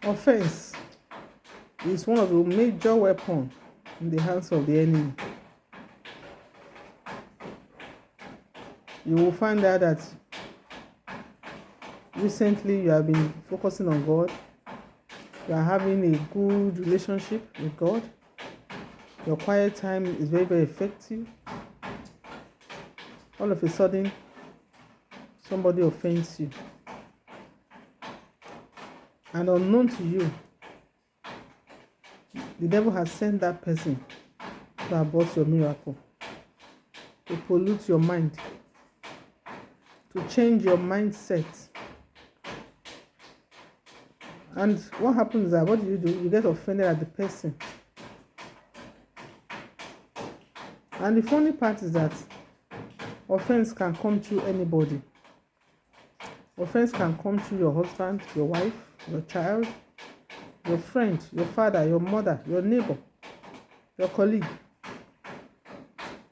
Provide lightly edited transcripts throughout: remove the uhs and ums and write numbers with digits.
Offense is one of the major weapons in the hands of the enemy. You will find out that recently you have been focusing on God. You are having a good relationship with God. Your quiet time is very, very effective. All of a sudden, somebody offends you. And unknown to you, the devil has sent that person to abort your miracle, to pollute your mind, to change your mindset. And what happens is that, what do? You get offended at the person. And the funny part is that offense can come to anybody. Offense can come to your husband, your wife, your child, your friend, your father, your mother, your neighbor, your colleague.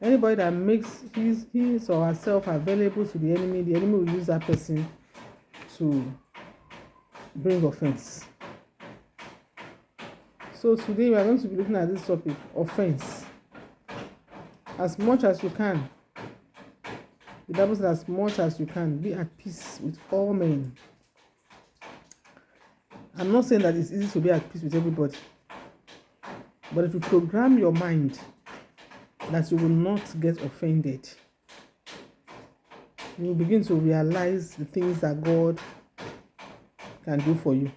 Anybody that makes his or herself available to the enemy will use that person to bring offense. So today we are going to be looking at this topic, offense. As much as you can, the Bible says, as much as you can, be at peace with all men. I'm not saying that it's easy to be at peace with everybody, but if you program your mind that you will not get offended, you will begin to realize the things that God can do for you.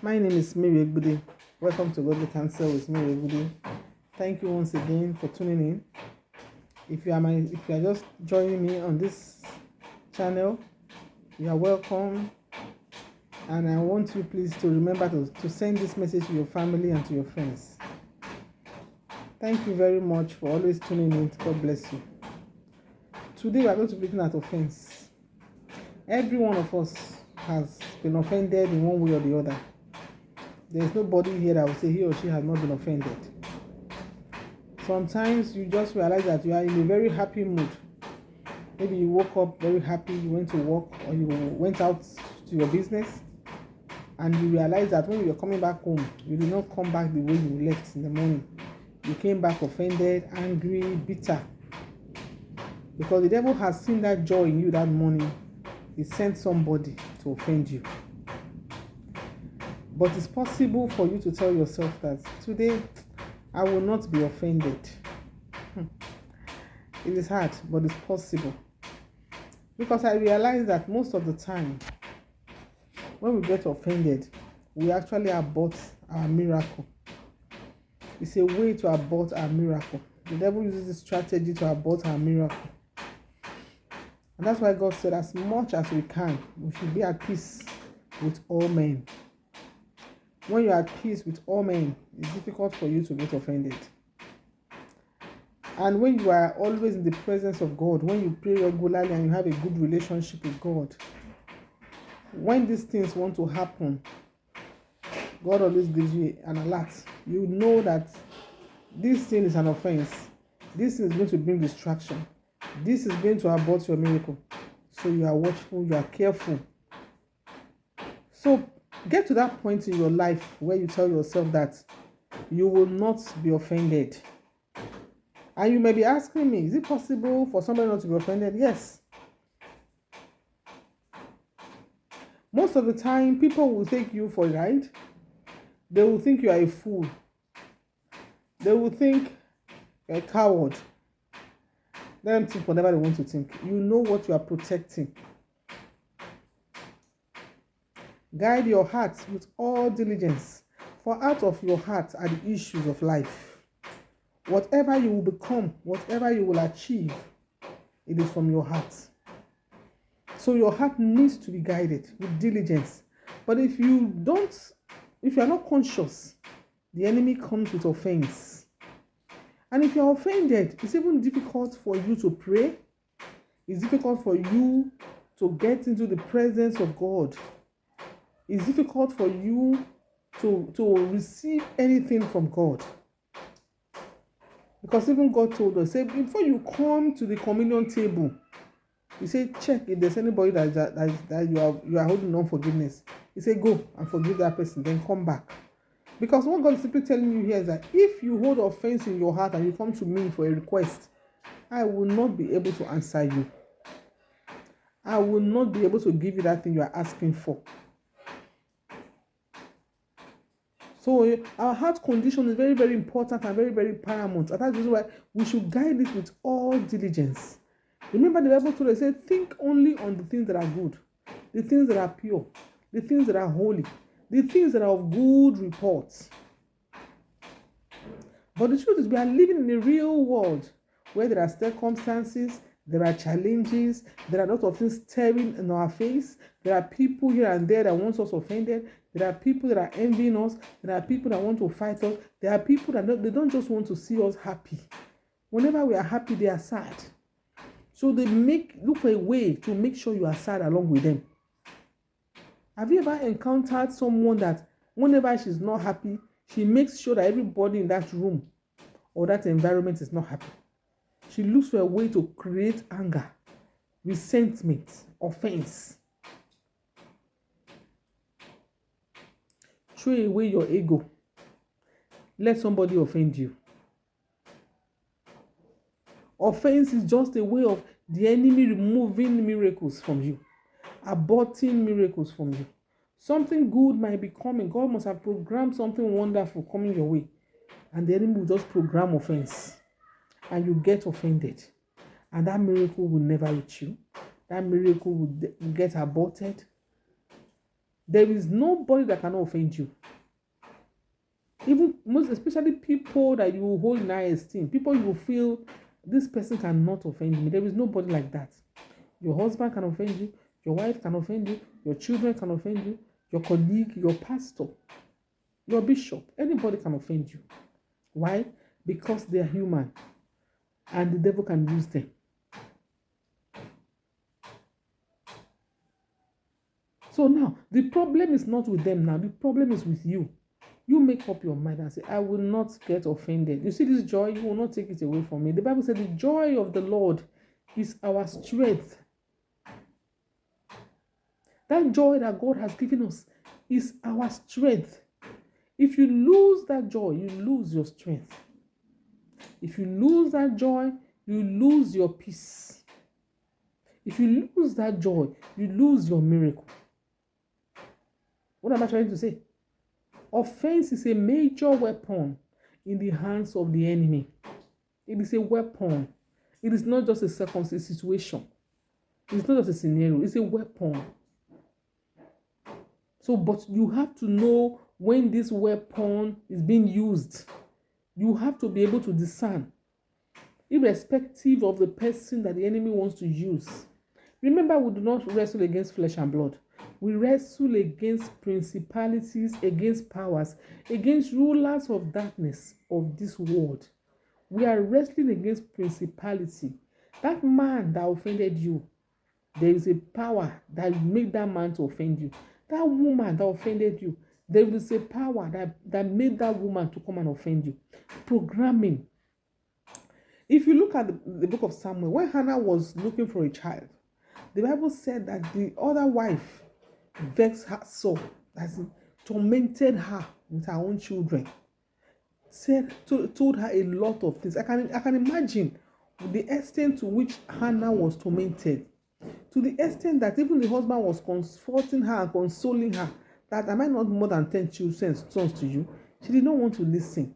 My name is Mary Egbude. Welcome to Godly Counsel with Mary Egbude. Thank you once again for tuning in. If you are just joining me on this channel, you are welcome. And I want you please to remember to send this message to your family and to your friends. Thank you very much for always tuning in. God bless you. Today we are going to be looking at offense. Every one of us has been offended in one way or the other. There is nobody here that will say he or she has not been offended. Sometimes you just realize that you are in a very happy mood. Maybe you woke up very happy, you went to work, or you went out to your business, and you realize that when you were coming back home, you did not come back the way you left in the morning. You came back offended, angry, bitter. Because the devil has seen that joy in you that morning. He sent somebody to offend you. But it's possible for you to tell yourself that today I will not be offended. It is hard, but it's possible. Because I realize that most of the time, when we get offended, we actually abort our miracle. It's a way to abort our miracle. The devil uses this strategy to abort our miracle. And that's why God said, as much as we can, we should be at peace with all men. When you're at peace with all men, it's difficult for you to get offended. And when you are always in the presence of God, when you pray regularly and you have a good relationship with God, when these things want to happen, God always gives you an alert. You know that this thing is an offense. This is going to bring distraction. This is going to abort your miracle. So you are watchful, you are careful. So get to that point in your life where you tell yourself that you will not be offended. And you may be asking me, is it possible for somebody not to be offended? Yes. Most of the time, people will take you for a ride. They will think you are a fool. They will think you're a coward. Let them think whatever they want to think. You know what you are protecting. Guide your heart with all diligence, for out of your heart are the issues of life. Whatever you will become, whatever you will achieve, it is from your heart. So your heart needs to be guided with diligence. But if you are not conscious, the enemy comes with offense. And if you are offended, it's even difficult for you to pray. It's difficult for you to get into the presence of God. It's difficult for you to receive anything from God. Because even God told us, say, before you come to the communion table, He said, check if there's anybody that you are holding unforgiveness. He said, go and forgive that person, then come back. Because what God is simply telling you here is that if you hold offense in your heart and you come to me for a request, I will not be able to answer you. I will not be able to give you that thing you are asking for. So our heart condition is very, very important and very, very paramount. And that's why we should guide it with all diligence. Remember the Bible told us, said, think only on the things that are good, the things that are pure, the things that are holy, the things that are of good report. But the truth is, we are living in a real world where there are circumstances, there are challenges, there are a lot of things staring in our face. There are people here and there that want us offended. There are people that are envying us. There are people that want to fight us. There are people that they don't just want to see us happy. Whenever we are happy, they are sad. So they look for a way to make sure you are sad along with them. Have you ever encountered someone that whenever she's not happy, she makes sure that everybody in that room or that environment is not happy? She looks for a way to create anger, resentment, offense. Throw away your ego. Let somebody offend you. Offense is just a way of the enemy removing miracles from you, aborting miracles from you. Something good might be coming. God must have programmed something wonderful coming your way. And the enemy will just program offense. And you get offended. And that miracle will never reach you. That miracle will get aborted. There is nobody that cannot offend you. Even most especially people that you hold in high esteem. People you feel, this person cannot offend me. There is nobody like that. Your husband can offend you. Your wife can offend you. Your children can offend you. Your colleague, your pastor, your bishop. Anybody can offend you. Why? Because they are human. And the devil can use them. So now, the problem is not with them now. The problem is with you. You make up your mind and say, I will not get offended. You see this joy, you will not take it away from me. The Bible said the joy of the Lord is our strength. That joy that God has given us is our strength. If you lose that joy, you lose your strength. If you lose that joy, you lose your peace. If you lose that joy, you lose your miracle. What am I trying to say? Offense is a major weapon in the hands of the enemy. It is a weapon. It is not just a situation. It's not just a scenario. It's a weapon. So, but you have to know when this weapon is being used. You have to be able to discern, irrespective of the person that the enemy wants to use. Remember, we do not wrestle against flesh and blood. We wrestle against principalities, against powers, against rulers of darkness of this world. We are wrestling against principality. That man that offended you, there is a power that made that man to offend you. That woman that offended you, there is a power that made that woman to come and offend you. Programming. If you look at the book of Samuel, when Hannah was looking for a child, the Bible said that the other wife vexed her so, as in tormented her with her own children. Told her a lot of things. I can imagine the extent to which Hannah was tormented. To the extent that even the husband was comforting her and consoling her that am I not more than 10 sons to you? She did not want to listen.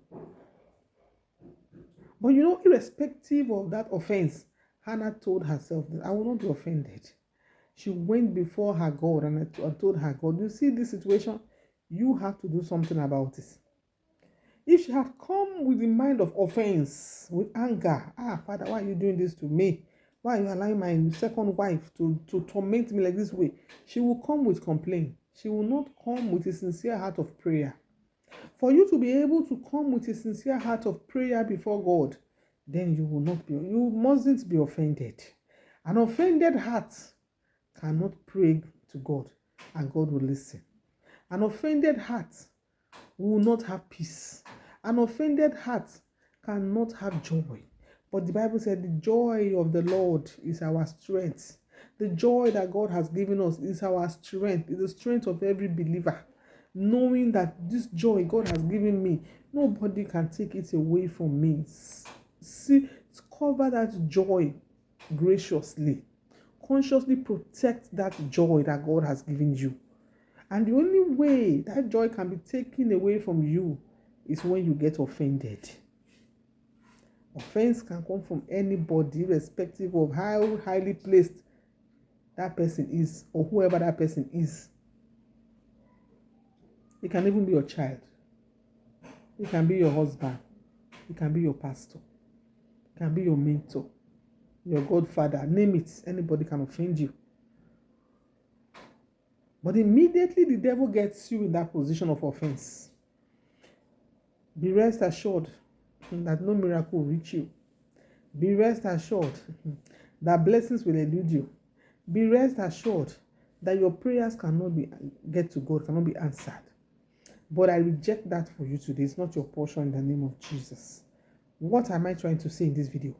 But you know, irrespective of that offense, Hannah told herself that I will not be offended. She went before her God and told her God, you see this situation, you have to do something about this. If she had come with the mind of offense, with anger, Father, why are you doing this to me? Why are you allowing my second wife to torment me like this way? She will come with complaint. She will not come with a sincere heart of prayer. For you to be able to come with a sincere heart of prayer before God, then you mustn't be offended. An offended heart cannot pray to God and God will listen. An offended heart will not have peace. An offended heart cannot have joy. But the Bible said the joy of the Lord is our strength. The joy that God has given us is our strength, is the strength of every believer. Knowing that this joy God has given me, nobody can take it away from me. See, cover that joy graciously. Consciously protect that joy that God has given you. And the only way that joy can be taken away from you is when you get offended. Offense can come from anybody, irrespective of how highly placed that person is or whoever that person is. It can even be your child. It can be your husband. It can be your pastor. It can be your mentor, your godfather. Name it. Anybody can offend you. But immediately the devil gets you in that position of offense, be rest assured that no miracle will reach you. Be rest assured that blessings will elude you. Be rest assured that your prayers cannot get to God, cannot be answered. But I reject that for you today. It's not your portion in the name of Jesus. What am I trying to say in this video?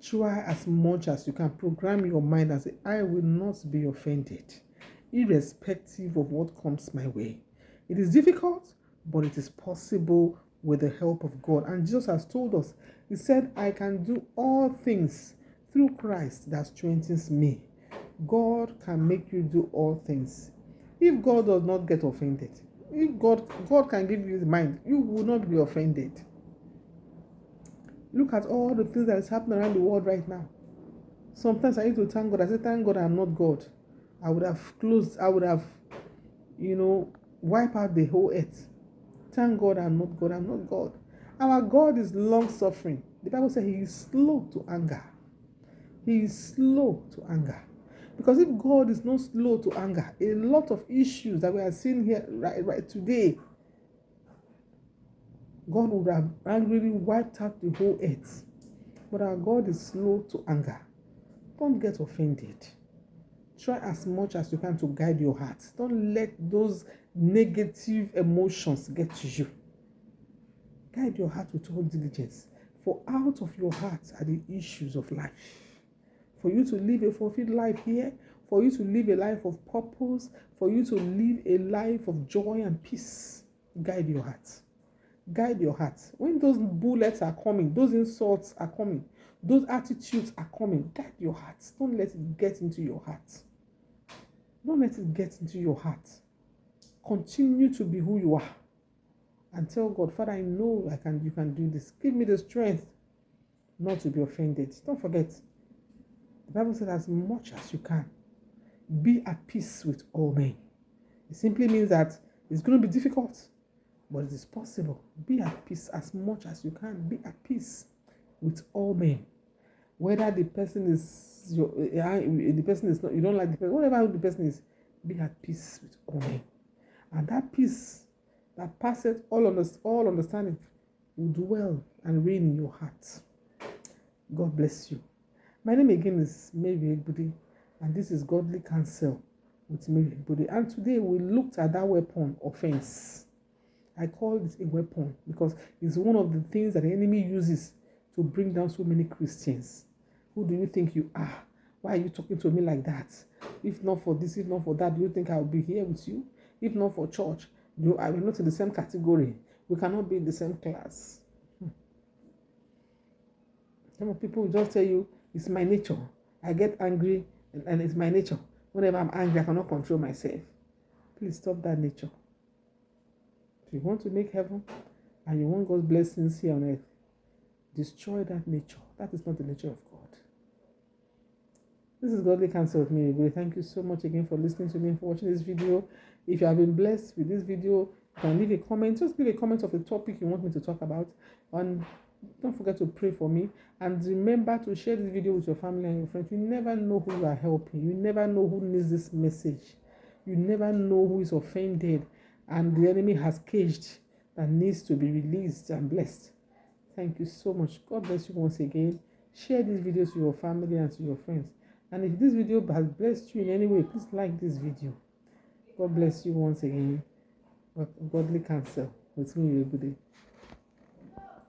Try as much as you can program your mind and say, I will not be offended, irrespective of what comes my way. It is difficult, but it is possible with the help of God. And Jesus has told us, he said, I can do all things through Christ that strengthens me. God can make you do all things. If God does not get offended, if God can give you his mind, you will not be offended. Look at all the things that is happening around the world right now. Sometimes I need to thank God. I say, thank God I'm not God. I would have wiped out the whole earth. Thank God I'm not God. I'm not God. Our God is long suffering. The Bible says he is slow to anger. He is slow to anger. Because if God is not slow to anger, a lot of issues that we are seeing here right today, God would have angrily wiped out the whole earth. But our God is slow to anger. Don't get offended. Try as much as you can to guide your heart. Don't let those negative emotions get to you. Guide your heart with all diligence. For out of your heart are the issues of life. For you to live a fulfilled life here, for you to live a life of purpose, for you to live a life of joy and peace, guide your heart. Guide your heart. When those bullets are coming, those insults are coming, those attitudes are coming, guide your heart. Don't let it get into your heart. Don't let it get into your heart. Continue to be who you are. And tell God, Father, I know you can do this. Give me the strength not to be offended. Don't forget, the Bible says as much as you can, be at peace with all men. It simply means that it's going to be difficult, but it is possible. Be at peace as much as you can. Be at peace with all men. Whether the person is the person is not, you don't like the person, whatever the person is, be at peace with all men. And that peace that passeth all understanding will dwell and reign in your heart. God bless you. My name again is Mary Egbudi, and this is Godly Counsel with Mary Egbudi. And today we looked at that weapon, offense. I call it a weapon because it's one of the things that the enemy uses to bring down so many Christians. Who do you think you are? Why are you talking to me like that? If not for this, if not for that, do you think I'll be here with you? If not for church, I will not in the same category. We cannot be in the same class. Some people will just tell you, it's my nature. I get angry and it's my nature. Whenever I'm angry, I cannot control myself. Please stop that nature. If you want to make heaven and you want God's blessings here on earth, destroy that nature. That is not the nature of God. This is Godly Counsel with me. Thank you so much again for listening to me and for watching this video. If you have been blessed with this video, you can leave a comment. Just leave a comment of the topic you want me to talk about. And don't forget to pray for me. And remember to share this video with your family and your friends. You never know who you are helping. You never know who needs this message. You never know who is offended and the enemy has caged that needs to be released and blessed. Thank you so much. God bless you once again. Share this video to your family and to your friends. And if this video has blessed you in any way, please like this video. God bless you once again. Godly Counsel with me every day.